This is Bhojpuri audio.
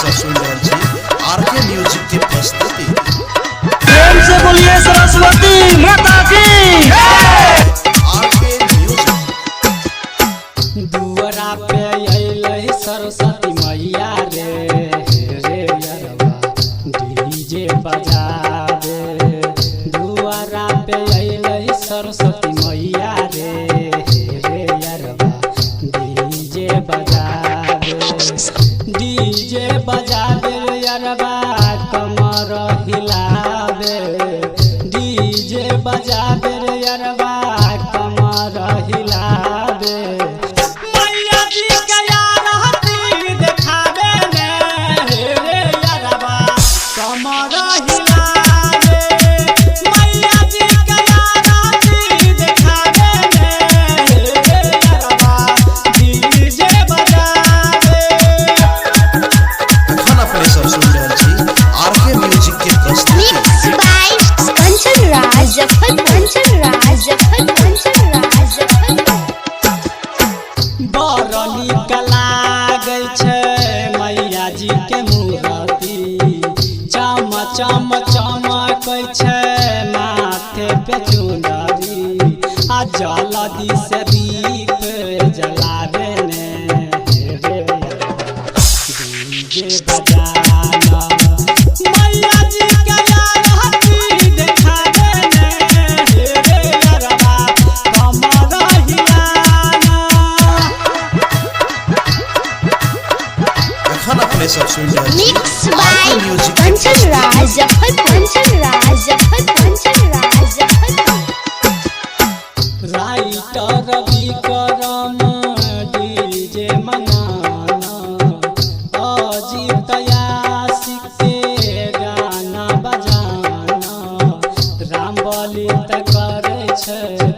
सब सुन रहे छी आरके म्यूजिक की प्रस्तुति। प्रेम से बोलिए सरस्वती माता की। RK music. दुआरा पे अइलै सरस्वती मैया रे यरबा डीजे बजा दे। दुआरा पे अइलै सरस्वती मैया रे यरबा डीजे बजा दे। डीजे बजा दे यरबा कमर हिलावे। डीजे बजा दे यरबा कमर हिलावे। मैया जी के आरती देखावे ने रे यरबा कमर हिलावे। मैया जी के आरती देखावे ने रे यरबा डीजे बजावे। अखन अपने सब सुन रहे छी आरके म्यूजिक की प्रस्तुति। Mixed by Kanchan Raj, Kanchan Raj, Kanchan Raj. बड़ नीक लागै छै मैया जी के मूर्ति। चम चम चमकै छै माथे पे चुनरी। आ जल्दी से दीप जलावे ने रे डीजे बजाना। मैया जी के आरती देखावे ने रे यरबा कमर हिलाना। अखन अपने सब सुन रहे छी Mixed by आरके म्यूजिक की Kanchan Raj, Kanchan Raj, Kanchan Raj. Writer Vikram DJ मनाना। अजीत यासिक के गाना बजाना। राम बलि त करे छै